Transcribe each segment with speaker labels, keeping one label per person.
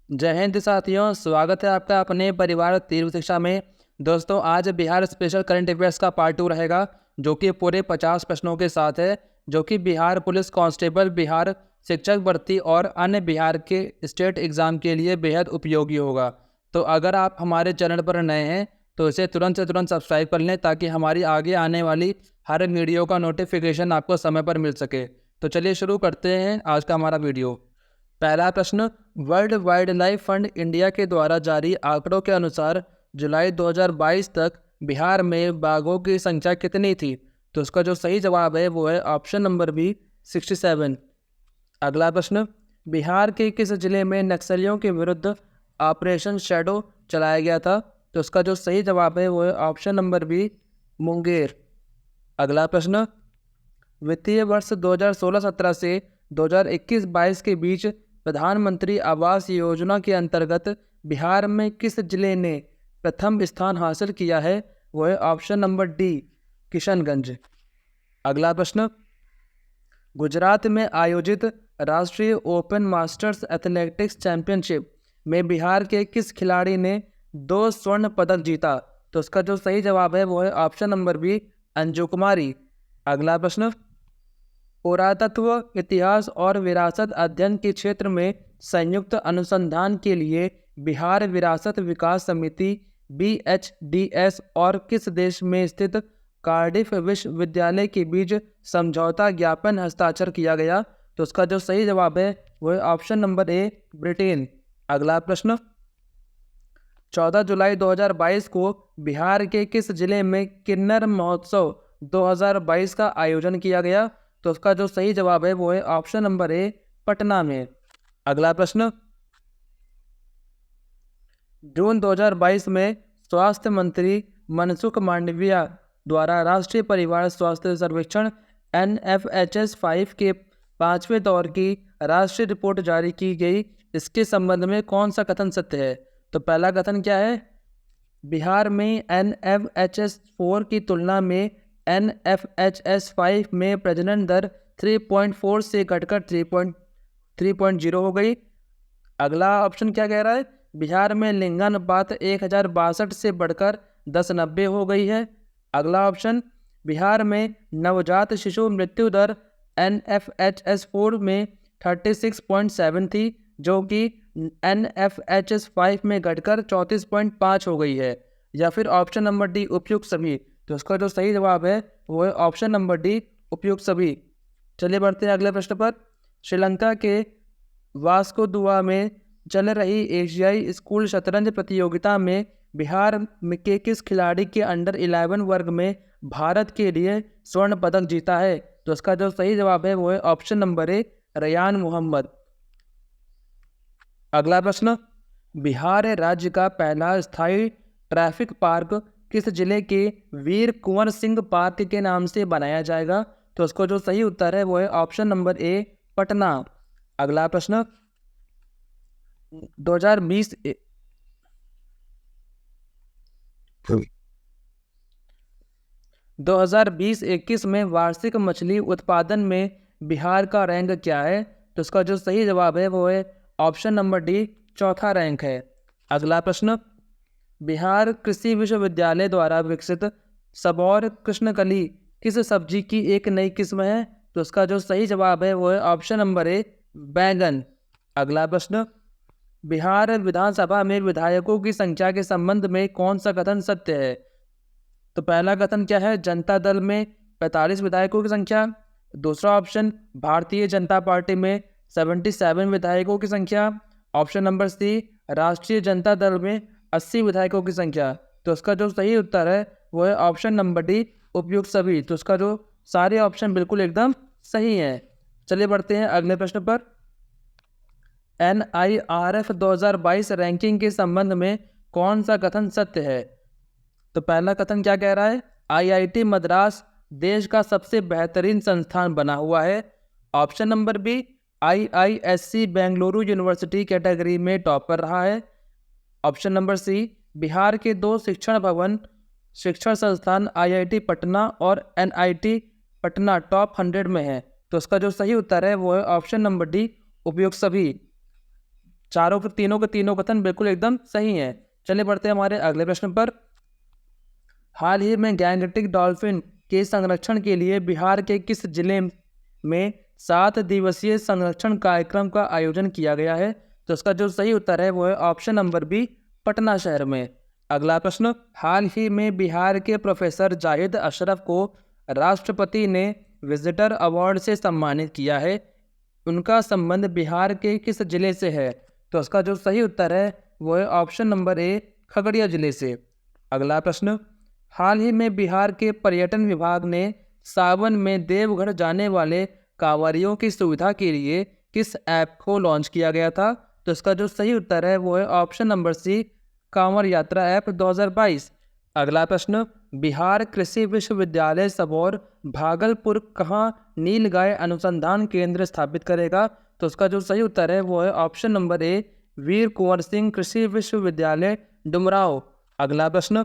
Speaker 1: जय हिंद साथियों, स्वागत है आपका अपने परिवार तीव्र शिक्षा में। दोस्तों, आज बिहार स्पेशल करंट अफेयर्स का पार्ट 2 रहेगा, जो कि पूरे 50 प्रश्नों के साथ है, जो कि बिहार पुलिस कांस्टेबल, बिहार शिक्षक भर्ती और अन्य बिहार के स्टेट एग्ज़ाम के लिए बेहद उपयोगी होगा। तो अगर आप हमारे चैनल पर नए हैं तो इसे तुरंत से तुरंत सब्सक्राइब कर लें, ताकि हमारी आगे आने वाली हर वीडियो का नोटिफिकेशन आपको समय पर मिल सके। तो चलिए शुरू करते हैं आज का हमारा वीडियो। पहला प्रश्न, world wild life fund India के द्वारा जारी आंकड़ों के अनुसार जुलाई 2022 तक बिहार में बाघों की संख्या कितनी थी? तो उसका जो सही जवाब है वो है ऑप्शन नंबर बी, 67। अगला प्रश्न, बिहार के किस जिले में नक्सलियों के विरुद्ध ऑपरेशन शैडो चलाया गया था? तो उसका जो सही जवाब है वो है ऑप्शन नंबर बी, मुंगेर। अगला प्रश्न, वित्तीय वर्ष 2016-17 से 2021-22 के बीच प्रधानमंत्री आवास योजना के अंतर्गत बिहार में किस जिले ने प्रथम स्थान हासिल किया है? वो है ऑप्शन नंबर डी, किशनगंज। अगला प्रश्न, गुजरात में आयोजित राष्ट्रीय ओपन मास्टर्स एथलेटिक्स चैंपियनशिप में बिहार के किस खिलाड़ी ने 2 स्वर्ण पदक जीता? तो उसका जो सही जवाब है वो है ऑप्शन नंबर बी, अंजू कुमारी। अगला प्रश्न, पुरातत्व, इतिहास और विरासत अध्ययन के क्षेत्र में संयुक्त अनुसंधान के लिए बिहार विरासत विकास समिति BHDS और किस देश में स्थित कार्डिफ विश्वविद्यालय के बीच समझौता ज्ञापन हस्ताक्षर किया गया? तो उसका जो सही जवाब है वो है ऑप्शन नंबर ए, ब्रिटेन। अगला प्रश्न, 14 जुलाई 2022 को बिहार के किस जिले में किन्नर महोत्सव 2022 का आयोजन किया गया? तो उसका जो सही जवाब है वो है ऑप्शन नंबर ए, पटना में। अगला प्रश्न, जून 2022 में स्वास्थ्य मंत्री मनसुख मांडविया द्वारा राष्ट्रीय परिवार स्वास्थ्य सर्वेक्षण NFHS 5 के 5वें दौर की राष्ट्रीय रिपोर्ट जारी की गई। इसके संबंध में कौन सा कथन सत्य है? तो पहला कथन क्या है? बिहार में NFHS 4 की तुलना में NFHS 5 में प्रजनन दर 3.4 से घटकर 3.0 हो गई। अगला ऑप्शन क्या कह रहा है? बिहार में लिंगानुपात 1062 से बढ़कर 1090 हो गई है। अगला ऑप्शन, बिहार में नवजात शिशु मृत्यु दर NFHS 4 में 36.7 थी, जो कि NFHS 5 में घटकर 34.5 हो गई है। या फिर ऑप्शन नंबर डी, उपयुक्त सभी। तो इसका जो सही जवाब है वो है ऑप्शन नंबर डी, उपयुक्त सभी। चलिए बढ़ते हैं अगले प्रश्न पर। श्रीलंका के वास्को दुआ में चल रही एशियाई स्कूल शतरंज प्रतियोगिता में बिहार के किस खिलाड़ी के अंडर 11 वर्ग में भारत के लिए स्वर्ण पदक जीता है? तो इसका जो सही जवाब है वो है option number A, Ryan Mohammad. अगला प्रश्न, बिहार राज्य का पहला स्थायी ट्रैफिक पार्क किस जिले के वीर कुंवर सिंह पार्क के नाम से बनाया जाएगा? तो उसको जो सही उत्तर है वो है ऑप्शन नंबर ए, पटना। अगला प्रश्न, 2020 2020-21 में वार्षिक मछली उत्पादन में बिहार का रैंक क्या है? तो इसका जो सही जवाब है वो है ऑप्शन नंबर डी, चौथा रैंक है। अगला प्रश्न, बिहार कृषि विश्वविद्यालय द्वारा विकसित सबौर कृष्णकली किस सब्जी की एक नई किस्म है? तो उसका जो सही जवाब है वो है ऑप्शन नंबर ए, बैंगन। अगला प्रश्न, बिहार विधानसभा में विधायकों की संख्या के संबंध में कौन सा कथन सत्य है? तो पहला कथन क्या है? जनता दल में 45 विधायकों की संख्या। दूसरा ऑप्शन, भारतीय जनता पार्टी में 77 विधायकों की संख्या। ऑप्शन नंबर सी, राष्ट्रीय जनता दल में 80 विधायकों की संख्या। तो इसका जो सही उत्तर है वो है ऑप्शन नंबर डी, उपयुक्त सभी। तो इसका जो सारे ऑप्शन बिल्कुल एकदम सही हैं। चलिए बढ़ते हैं अगले प्रश्न पर। NIRF 2022 रैंकिंग के संबंध में कौन सा कथन सत्य है? तो पहला कथन क्या कह रहा है? IIT मद्रास देश का सबसे बेहतरीन संस्थान बना हुआ है। Option number B, IISc Bengaluru university category में टॉपर रहा है। ऑप्शन नंबर सी, बिहार के 2 शिक्षण संस्थान IIT पटना और NIT पटना टॉप 100 में है। तो इसका जो सही उत्तर है वो है ऑप्शन नंबर डी, उपयुक्त सभी। तीनों के तीनों कथन बिल्कुल एकदम सही हैं। चलिए बढ़ते हैं हमारे अगले प्रश्न पर। हाल ही में गैंगटिक डॉल्फिन के संरक्षण के लिए बिहार के किस जिले में 7 दिवसीय संरक्षण कार्यक्रम का आयोजन किया गया है? तो इसका जो सही उत्तर है वो है ऑप्शन नंबर बी, पटना शहर में। अगला प्रश्न, हाल ही में बिहार के प्रोफेसर जाहिद अशरफ को राष्ट्रपति ने विजिटर अवार्ड से सम्मानित किया है। उनका संबंध बिहार के किस जिले से है? तो इसका जो सही उत्तर है वो है ऑप्शन नंबर ए, खगड़िया जिले से। अगला प्रश्न, हाल ही में बिहार के पर्यटन विभाग ने सावन में देवघर जाने वाले कांवरियों की सुविधा के लिए किस ऐप को लॉन्च किया गया था? तो इसका जो सही उत्तर है वो है ऑप्शन नंबर सी, कांवर यात्रा ऐप 2022। अगला प्रश्न, बिहार कृषि विश्वविद्यालय सबौर भागलपुर कहाँ नीलगाय अनुसंधान केंद्र स्थापित करेगा? तो उसका जो सही उत्तर है वो है ऑप्शन नंबर ए, वीर कुंवर सिंह कृषि विश्वविद्यालय डुमराव। अगला प्रश्न,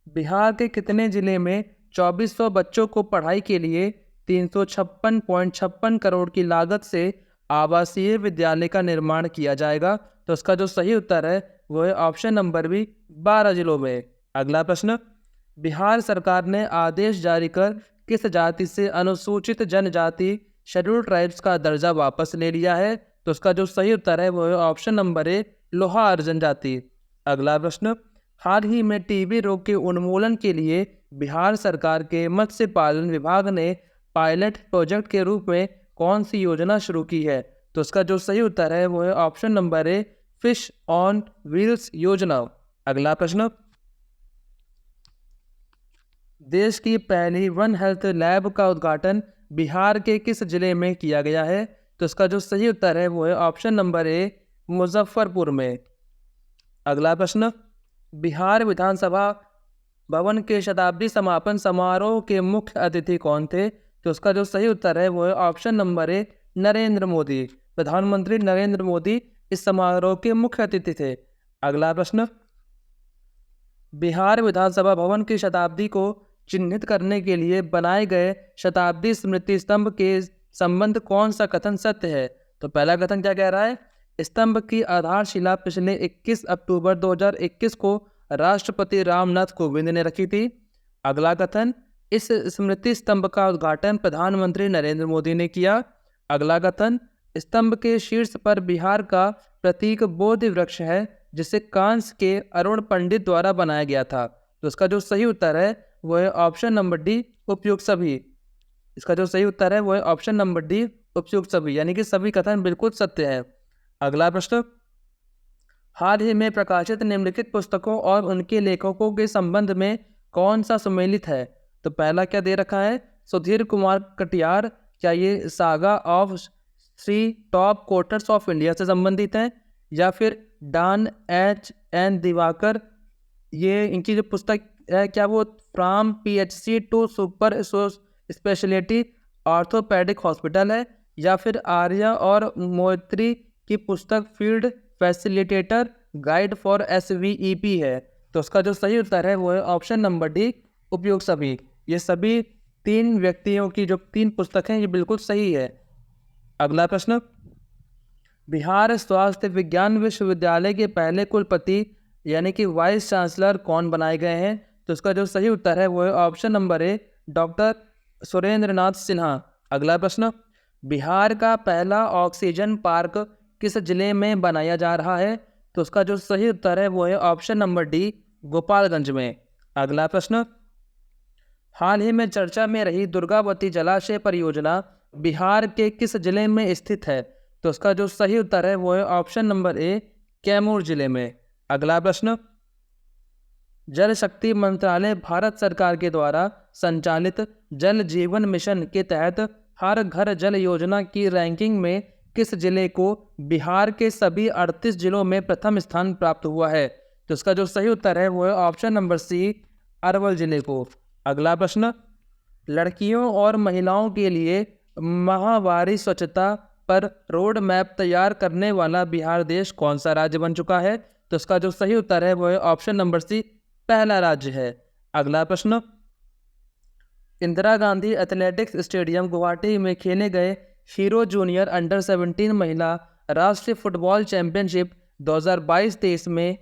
Speaker 1: बिहार के कितने जिले में 2400 बच्चों को पढ़ाई के लिए 356.56 करोड़ की लागत से आवासीय विद्यालय का निर्माण किया जाएगा? तो उसका जो सही उत्तर है वो है ऑप्शन नंबर बी, 12 जिलों में। अगला प्रश्न, बिहार सरकार ने आदेश जारी कर किस जाति से अनुसूचित जनजाति शेड्यूल ट्राइब्स का दर्जा वापस ले लिया है? तो उसका जो सही उत्तर है वो है ऑप्शन नंबर ए, लोहार जनजाति। अगला प्रश्न, हाल ही में टीबी रोग के उन्मूलन के लिए बिहार सरकार के मत्स्य पालन विभाग ने पायलट प्रोजेक्ट के रूप में कौन सी योजना शुरू की है? तो उसका जो सही उत्तर है वो है option number A, fish on wheels योजना। अगला प्रश्न, देश की पहली वन हेल्थ लैब का उद्घाटन बिहार के किस जिले में किया गया है? तो इसका जो सही उत्तर है वो है ऑप्शन नंबर ए, मुजफ्फरपुर में। अगला प्रश्न, बिहार विधानसभा भवन के शताब्दी समापन समारोह के मुख्य अतिथि कौन थे? तो उसका जो सही उत्तर है वो है ऑप्शन नंबर ए, नरेंद्र मोदी। प्रधानमंत्री नरेंद्र मोदी इस समारोह के मुख्य अतिथि थे। अगला प्रश्न, बिहार विधानसभा भवन की शताब्दी को चिन्हित करने के लिए बनाए गए शताब्दी स्मृति स्तंभ के संबंध कौन सा कथन सत्य है? तो पहला कथन क्या कह रहा है? स्तंभ की आधारशिला पिछले 21 अक्टूबर 2021 को राष्ट्रपति रामनाथ कोविंद ने रखी थी। अगला कथन, इस स्मृति स्तंभ का उद्घाटन प्रधानमंत्री नरेंद्र मोदी ने किया। अगला कथन, स्तंभ के शीर्ष पर बिहार का प्रतीक बोधि वृक्ष है जिसे कांस्य के अरुण पंडित द्वारा बनाया गया था। तो इसका जो सही उत्तर है वो है ऑप्शन नंबर डी, उपयुक्त सभी। इसका जो सही उत्तर है वो है ऑप्शन नंबर डी, उपयुक्त सभी, यानी कि सभी कथन बिल्कुल सत्य है। अगला प्रश्न, हाल ही में प्रकाशित निम्नलिखित पुस्तकों और उनके लेखकों के संबंध में कौन सा सुमेलित है? तो पहला क्या दे रखा है? सुधीर कुमार कटियार, क्या ये saga of 3 top quarters of India से संबंधित है? या फिर डॉन एच.एन. दिवाकर, ये इनकी जो पुस्तक है क्या वो from PHC to super speciality orthopaedic hospital है? या फिर आर्या और मोइत्री की पुस्तक field facilitator guide for SVEP है? तो उसका जो सही उत्तर है वो है ऑप्शन नंबर डी, उपयुक्त सभी। ये सभी 3 व्यक्तियों की जो 3 पुस्तक हैं ये बिल्कुल सही है। अगला प्रश्न, बिहार स्वास्थ्य विज्ञान विश्वविद्यालय के पहले कुलपति यानी कि वाइस चांसलर कौन बनाए गए हैं? तो इसका जो सही उत्तर है वो है option number A, doctor Surendra Nath Sinha. अगला प्रश्न, बिहार का पहला ऑक्सीजन पार्क किस जिले में बनाया जा रहा है? तो उसका जो सही उत्तर है वो है ऑप्शन नंबर डी, गोपालगंज में। अगला प्रश्न, हाल ही में चर्चा में रही दुर्गावती जलाशय परियोजना बिहार के किस जिले में स्थित है? तो उसका जो सही उत्तर है वो है ऑप्शन नंबर ए, कैमूर जिले में। अगला प्रश्न, जल शक्ति मंत्रालय भारत सरकार के द्वारा संचालित जल जीवन मिशन के तहत हर घर जल योजना की रैंकिंग में किस जिले को बिहार के सभी 38 जिलों में प्रथम स्थान प्राप्त हुआ है? तो इसका जो सही उत्तर है वो है ऑप्शन नंबर सी, अरवल जिले को। अगला प्रश्न, लड़कियों और महिलाओं के लिए माहवारी स्वच्छता पर रोड मैप तैयार करने वाला बिहार देश कौन सा राज्य बन चुका है? तो इसका जो सही उत्तर है वो है ऑप्शन नंबर सी, पहला राज्य है। अगला प्रश्न, इंदिरा गांधी एथलेटिक्स स्टेडियम गुवाहाटी में खेले गए हीरो जूनियर अंडर 17 महिला राष्ट्रीय फुटबॉल चैंपियनशिप 2022-23 में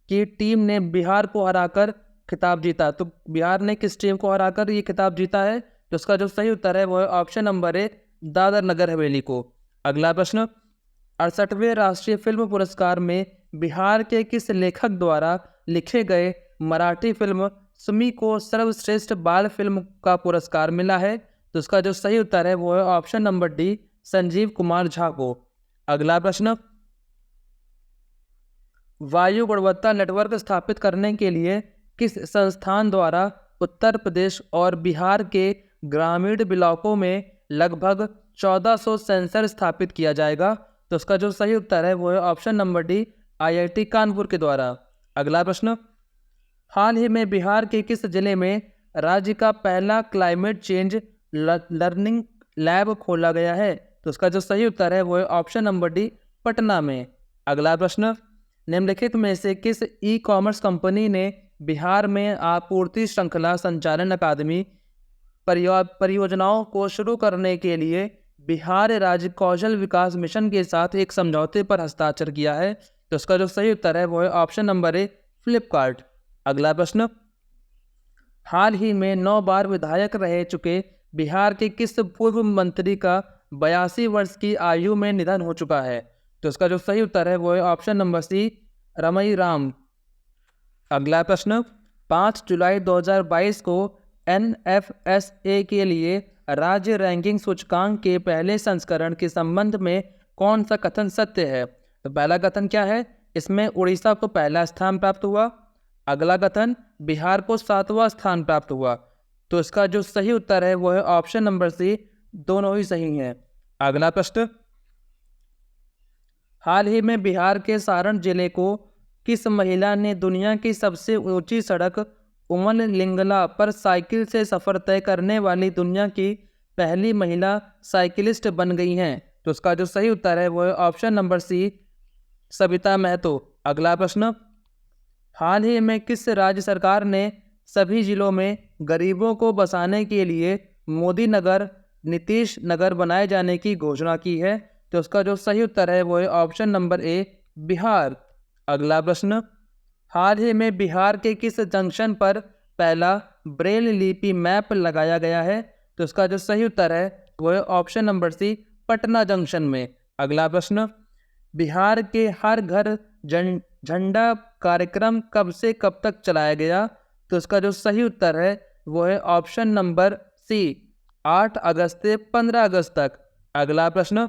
Speaker 1: की टीम ने बिहार को हराकर खिताब जीता? तो बिहार ने किस टीम को हराकर ये खिताब जीता है? तो उसका जो सही उत्तर है वो है ऑप्शन नंबर ए, दादर नगर हवेली को। अगला प्रश्न, 68वें राष्ट्रीय फिल्म पुरस्कार में बिहार के किस लेखक द्वारा लिखे गए मराठी फिल्म सुमी को सर्वश्रेष्ठ बाल फिल्म का पुरस्कार मिला है? तो उसका जो सही उत्तर है वो है option number D, Sanjeev Kumar Jha को। अगला प्रश्न, वायु गुणवत्ता नेटवर्क स्थापित करने के लिए किस संस्थान द्वारा उत्तर प्रदेश और बिहार के ग्रामीण ब्लॉकों में लगभग 1400 सेंसर स्थापित किया जाएगा? तो उसका जो सही उत्तर है वो है option number D, IIT Kanpur के द्वारा। अगला प्रश्न, हाल ही में बिहार के किस जिले में राज्य का पहला क्लाइमेट चेंज लर्निंग लैब खोला गया है? तो उसका जो सही उत्तर है वो है ऑप्शन नंबर डी, पटना में। अगला प्रश्न, निम्नलिखित में से किस ई कॉमर्स कंपनी ने बिहार में आपूर्ति श्रृंखला संचालन अकादमी परियोजनाओं को शुरू करने के लिए बिहार राज्य कौशल विकास मिशन के साथ एक समझौते पर हस्ताक्षर किया है? तो उसका जो सही उत्तर है वो है ऑप्शन नंबर ए, फ्लिपकार्ट। अगला प्रश्न, हाल ही में 9 बार विधायक रह चुके बिहार के किस पूर्व मंत्री का 82 वर्ष की आयु में निधन हो चुका है? तो उसका जो सही उत्तर है वो है option number C, Ramai Ram. अगला प्रश्न, 5 जुलाई 2022 को NFSA के लिए राज्य रैंकिंग सूचकांक के पहले संस्करण के संबंध में कौन सा कथन सत्य है? तो पहला कथन क्या है? इसमें उड़ीसा को पहला स्थान प्राप्त हुआ। अगला कथन, बिहार को 7वां स्थान प्राप्त हुआ। तो इसका जो सही उत्तर है वो है ऑप्शन नंबर सी, दोनों ही सही हैं। अगला प्रश्न, हाल ही में बिहार के सारण जिले को किस महिला ने दुनिया की सबसे ऊंची सड़क उमन लिंगला पर साइकिल से सफर तय करने वाली दुनिया की पहली महिला साइकिलिस्ट बन गई हैं? तो उसका जो सही उत्तर है वो है option number C, Savita Mahato. अगला प्रश्न, हाल ही में किस राज्य सरकार ने सभी जिलों में गरीबों को बसाने के लिए मोदी नगर, नीतीश नगर बनाए जाने की घोषणा की है? तो उसका जो सही उत्तर है वो है ऑप्शन नंबर ए, बिहार। अगला प्रश्न, हाल ही में बिहार के किस जंक्शन पर पहला ब्रेल लिपि मैप लगाया गया है? तो उसका जो सही उत्तर है वो है option number C, Patna junction में। अगला प्रश्न, बिहार के हर घर झंडा कार्यक्रम कब से कब तक चलाया गया? तो उसका जो सही उत्तर है वो है ऑप्शन नंबर सी, 8 अगस्त से 15 अगस्त तक। अगला प्रश्न,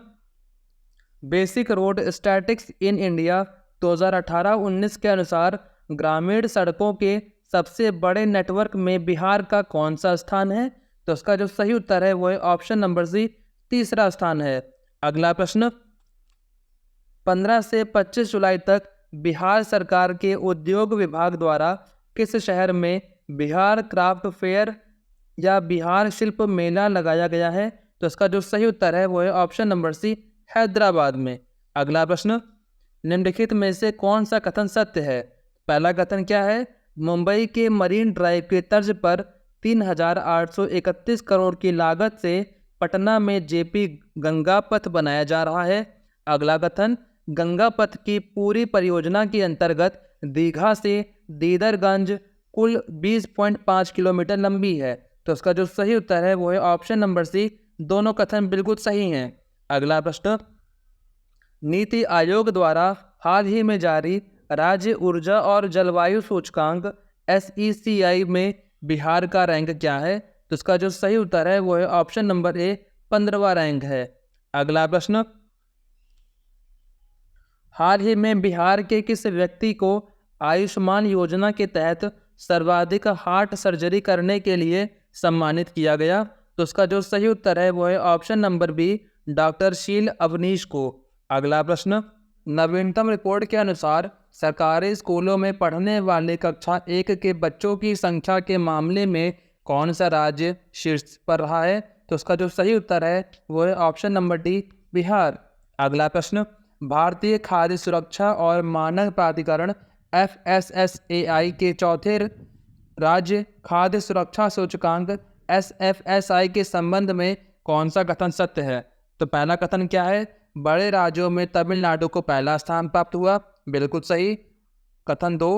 Speaker 1: basic road statics in India 2018-19 के अनुसार ग्रामीण सड़कों के सबसे बड़े नेटवर्क में बिहार का कौन सा स्थान है? तो उसका जो सही उत्तर है वो है ऑप्शन नंबर सी, तीसरा स्थान है। अगला प्रश्न, 15 से 25 जुलाई तक बिहार सरकार के उद्योग विभाग द्वारा किस शहर में बिहार क्राफ्ट फेयर या बिहार शिल्प मेला लगाया गया है? तो इसका जो सही उत्तर है वो है ऑप्शन नंबर सी, हैदराबाद में। अगला प्रश्न, निम्नलिखित में से कौन सा कथन सत्य है? पहला कथन क्या है? मुंबई के मरीन ड्राइव के तर्ज पर 3,831 करोड़ की लागत से पटना में जेपी गंगा पथ बनाया जा रहा है। अगला कथन, गंगा पथ की पूरी परियोजना के अंतर्गत दीघा से दीदरगंज कुल 20.5 किलोमीटर लंबी है। तो उसका जो सही उत्तर है वो है ऑप्शन नंबर सी, दोनों कथन बिल्कुल सही हैं। अगला प्रश्न, नीति आयोग द्वारा हाल ही में जारी राज्य ऊर्जा और जलवायु सूचकांक SECI में बिहार का रैंक क्या है? तो इसका जो सही उत्तर है वो है ऑप्शन नंबर ए, 15वां रैंक है। अगला प्रश्न, हाल ही में बिहार के किस व्यक्ति को आयुष्मान योजना के तहत सर्वाधिक हार्ट सर्जरी करने के लिए सम्मानित किया गया? तो उसका जो सही उत्तर है वो है ऑप्शन नंबर बी, डॉक्टर शील अवनीश को। अगला प्रश्न, नवीनतम रिपोर्ट के अनुसार सरकारी स्कूलों में पढ़ने वाले कक्षा 1 के बच्चों की संख्या के मामले में कौन सा राज्य शीर्ष पर रहा है? तो उसका जो सही उत्तर है वो है ऑप्शन नंबर डी, बिहार। अगला प्रश्न, भारतीय खाद्य सुरक्षा और मानक प्राधिकरण FSSAI के चौथे राज्य खाद्य सुरक्षा सूचकांक SFSI के संबंध में कौन सा कथन सत्य है? तो पहला कथन क्या है? बड़े राज्यों में तमिलनाडु को पहला स्थान प्राप्त हुआ, बिल्कुल सही। कथन 2,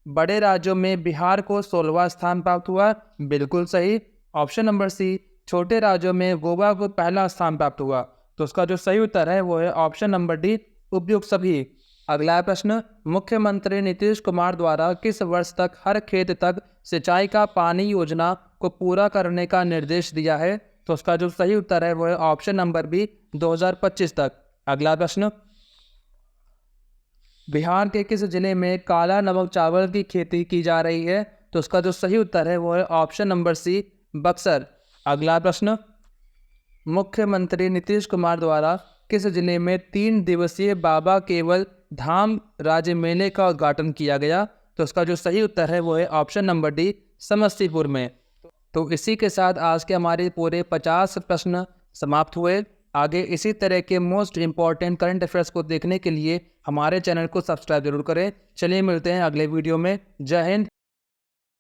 Speaker 1: बड़े राज्यों में बिहार को 16वां स्थान प्राप्त हुआ, बिल्कुल सही। ऑप्शन नंबर सी, छोटे राज्यों में गोवा को पहला स्थान प्राप्त हुआ। तो उसका जो सही उत्तर है वो है ऑप्शन नंबर डी, उपयुक्त सभी। अगला प्रश्न, मुख्यमंत्री नीतीश कुमार द्वारा किस वर्ष तक हर खेत तक सिंचाई का पानी योजना को पूरा करने का निर्देश दिया है? तो उसका जो सही उत्तर है वो है ऑप्शन नंबर बी, 2025 तक। अगला प्रश्न, बिहार के किस जिले में काला नमक चावल की खेती की जा रही है? तो उसका जो सही उत्तर है वो है ऑप्शन नंबर सी, बक्सर। अगला प्रश्न, मुख्यमंत्री नीतीश कुमार द्वारा किस जिले में 3 दिवसीय बाबा केवल धाम राज्य मेले का उद्घाटन किया गया? तो उसका जो सही उत्तर है वो है ऑप्शन नंबर डी, समस्तीपुर में। तो इसी के साथ आज के हमारे पूरे 50 प्रश्न समाप्त हुए। आगे इसी तरह के मोस्ट इम्पॉर्टेंट करंट अफेयर्स को देखने के लिए हमारे चैनल को सब्सक्राइब जरूर करें। चलिए मिलते हैं अगले वीडियो में। जय हिंद।